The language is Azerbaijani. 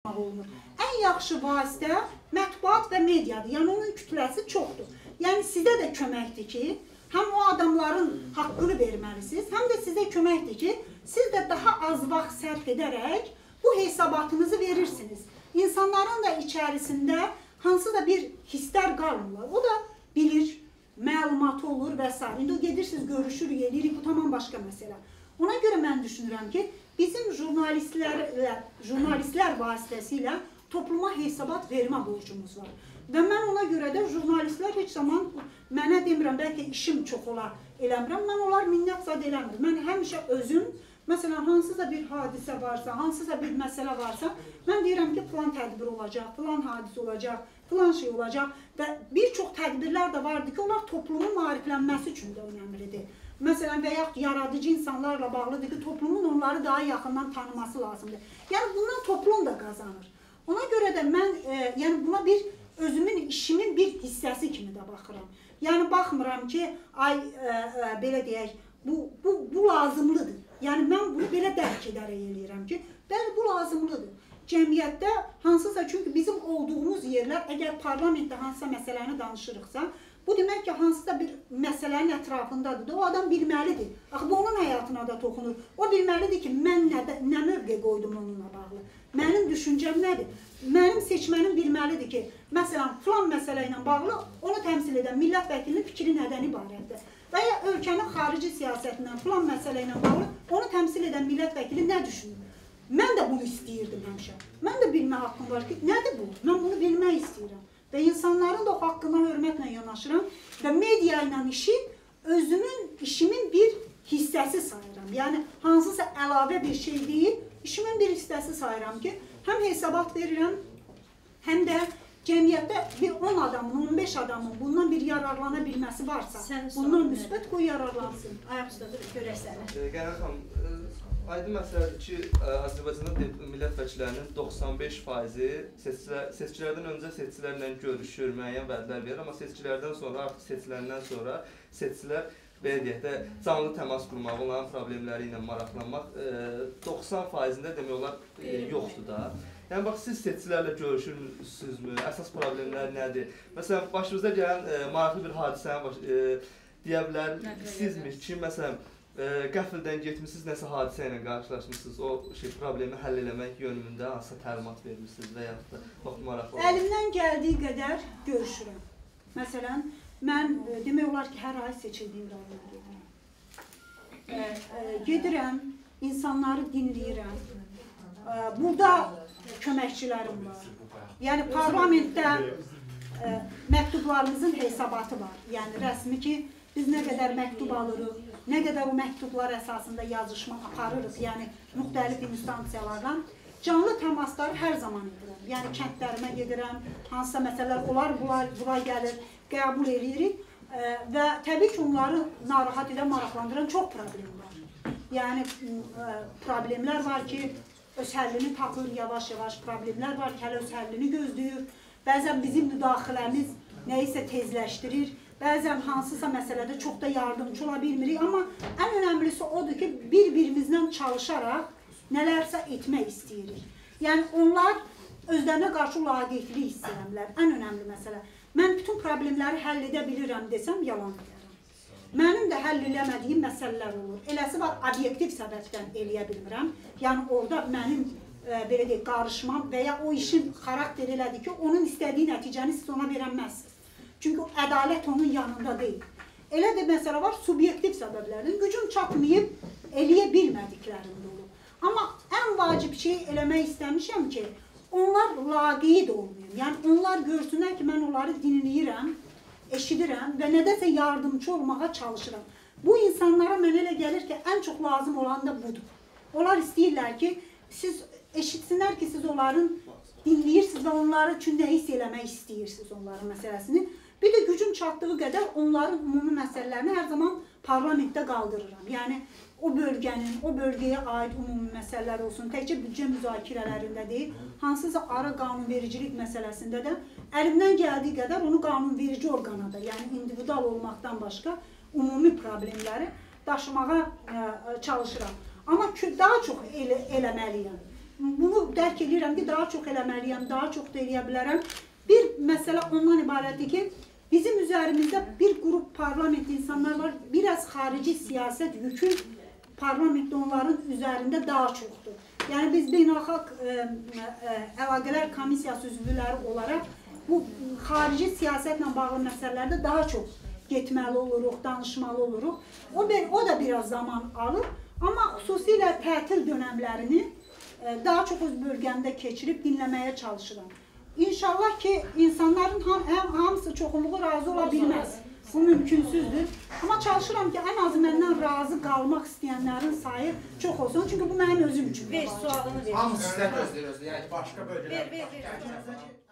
olunur. Ən yaxşı vasitə mətbuat və mediadır. Yəni onun kütləsi çoxdur. Yəni sizə də köməkdir ki, həm o adamların haqqını verməlisiniz, həm də sizə köməkdir ki, siz də daha az vaxt sərf edərək bu hesabatınızı verirsiniz. İnsanların da içərisində hansısa bir hisslər qalmırlar. O da bilir, məlumatı olur və s. İndi o gedirsiniz, görüşürük, edirik, bu tamam başqa məsələ. Ona görə mən düşünürəm ki, bizim jurnalistlər vasitəsilə topluma hesabat vermə borcumuz var. Və mən ona görə də jurnalistlər heç zaman mənə demirəm, bəlkə işim çox ola eləmirəm, mən onlar minnət zad eləmirəm. Mən həmişə özüm, məsələn, hansısa bir hadisə varsa, hansısa bir məsələ varsa, mən deyirəm ki, filan tədbir olacaq, filan hadisə olacaq, filan şey olacaq və bir çox tədbirlər də vardır ki, onlar toplumun maariflənməsi üçün də önəmlidir. Məsələn, və yaxud yaradıcı insanlarla bağlıdır ki, toplumun onları daha yaxından tanıması lazımdır. Yəni, bundan toplum da qazanır. Ona görə də mən yəni buna bir özümün işimin bir hissəsi kimi də baxıram. Yəni, baxmıram ki, ay, belə deyək, bu lazımlıdır. Yəni, mən bunu belə dərk edərək eləyirəm ki, bəli, bu lazımlıdır. Cəmiyyətdə hansısa, çünki bizim olduğumuz yerlər, əgər parlamentdə hansısa məsələni danışırıqsa, bu demək ki, hansısa bir məsələnin ətrafındadır. O adam bilməlidir. Axı, bu onun həyatına da toxunur. O bilməlidir ki, mən nə mövqe qoydum onunla bağlı. Mənim düşüncəm nədir? Mənim seçmənim bilməlidir ki, məsələn, filan məsələ ilə bağlı onu təmsil edən millət vəkilinin fikri nədən ibarətdir? Və ya ölkənin xarici siyasətindən filan məsələ ilə bağlı onu təmsil edən millət vəkili nə düşünür? Mən də bunu istəyirdim həmişə. Mən də bilmə haqqım var ki, nədir bu? Mən bunu bilmək istəyirəm. Və insanların da o haqqına hörmətlə yanaşıram və media ilə işi işimin bir hissəsi sayıram. Yəni, hansısa əlavə bir şey deyil, işimin bir hissəsi sayıram ki, həm hesabat verirəm, həm də cəmiyyətdə bir 10 adamın, 15 adamın bundan bir yararlana bilməsi varsa, bundan müsbət qoy yararlansın. Ayaq üstədir, görək səni. Qənər xanım, aydın məsələdir ki, Azərbaycanda millət vəkillərinin 95%-i seçkilərdən öncə seçkilərlə görüşür, müəyyən vədlər verir, amma seçkilərdən sonra, artıq seçkilərindən sonra seçkilər, belə deyək də, canlı təmas qurmaq, onların problemləri ilə maraqlanmaq 90%-ində demək olar yoxdur da. Yəni, bax, siz seçkilərlə görüşürsünüzmü? Əsas problemlər nədir? Məsələn, başınıza gələn maraqlı bir hadisəni deyə bilər, sizmiş ki, məsələn, qəfildən getmişsiniz, nəsə hadisə ilə qarşılaşmışsınız, o problemi həll eləmək yönümündə hansısa təlimat vermişsiniz və yaxud da vaxt maraqlı. Əlimdən gəldiyi qədər görüşürəm. Məsələn, mən demək olar ki, hər ay seçildiyim rayona gedirəm. Gedirəm, insanları dinləyirəm. Burada köməkçilərim var. Yəni, parlamentdə məktublarımızın hesabatı var. Yəni, rəsmi ki, biz nə qədər məktub alırıq, nə qədər o məktublar əsasında yazışma aparırıq, yəni müxtəlif instansiyalarla canlı təmasları hər zaman edirəm. Yəni kəndlərimə gedirəm, hansısa məsələlər olar, bura gəlir, qəbul edirik və təbii ki, onları narahat edən, maraqlandıran çox problem var. Yəni problemlər var ki, öz həllini tapır, yavaş-yavaş problemlər var ki, hələ öz həllini gözləyir. Bəzən bizim müdaxiləmiz nəyisə tezləşdirir. Bəzən hansısa məsələdə çox da yardımcı ola bilmirik, amma ən önəmlisi odur ki, bir-birimizdən çalışaraq nələrsə etmək istəyirik. Yəni, onlar özlərinə qarşı laqeydlik istəyirlər, ən önəmli məsələ. Mən bütün problemləri həll edə bilirəm desəm, yalan deyərəm. Mənim də həll eləmədiyim məsələlər olur. Eləsi var, obyektiv səbəbdən eləyə bilmirəm. Yəni, orada mənim belə deyək, qarışmam və ya o işin xarakter elədir ki, onun istədiyi nəticəni siz ona verəməzsiniz. Çünki ədalət onun yanında deyil. Elə də məsələ var, subyektiv səbəblərdən gücüm çatmayıb, eləyə bilmədiklərində olur. Amma ən vacib şey eləmək istəmişəm ki, onlar laqeyd olmayım. Yəni, onlar görsünlər ki, mən onları dinləyirəm, eşidirəm və nədəsə yardımcı olmağa çalışıram. Bu insanlara mənə elə gəlir ki, ən çox lazım olan da budur. Onlar istəyirlər ki, siz eşitsinlər ki, siz onların dinləyirsiniz və onları üçün nə hiss eləmək istəyirsiniz onların məsələsini. Bir də gücüm çatdığı qədər onların ümumi məsələlərini hər zaman parlamentdə qaldırıram. Yəni, o bölgənin, o bölgəyə aid ümumi məsələlər olsun, təkcə büdcə müzakirələrində deyil, hansısa ara qanunvericilik məsələsində də əlimdən gəldiyi qədər onu qanunverici orqanada, yəni individual olmaqdan başqa ümumi problemləri daşımağa çalışıram. Amma daha çox eləməliyəm. bunu dərk edirəm ki, daha çox eləməliyəm, daha çox da eləyə bilərəm. Bir məsələ ondan ibarətdir ki, bizim üzərimizdə bir qrup parlament insanlar var, biraz xarici siyasət yükü parlamentdə onların üzərində daha çoxdur. Yəni biz beynəlxalq əlaqələr komissiyası üzvləri olaraq bu xarici siyasətlə bağlı məsələlərdə daha çox getməli oluruq, danışmalı oluruq. O da biraz zaman alır, amma xüsusilə tətil dönəmlərini daha çox öz bölgəmdə keçirib dinləməyə çalışıram. İnşallah ki, insanların hamısı çoxunluğu razı ola bilməz. Bu mümkünsüzdür. Amma çalışıram ki, ən azı məndən razı qalmaq istəyənlərin sayı çox olsun. Çünki bu mənim özüm üçün. Ver, sualını ver. Hamısı sizdən gözləyir, yəni başqa bölgələr. Ver.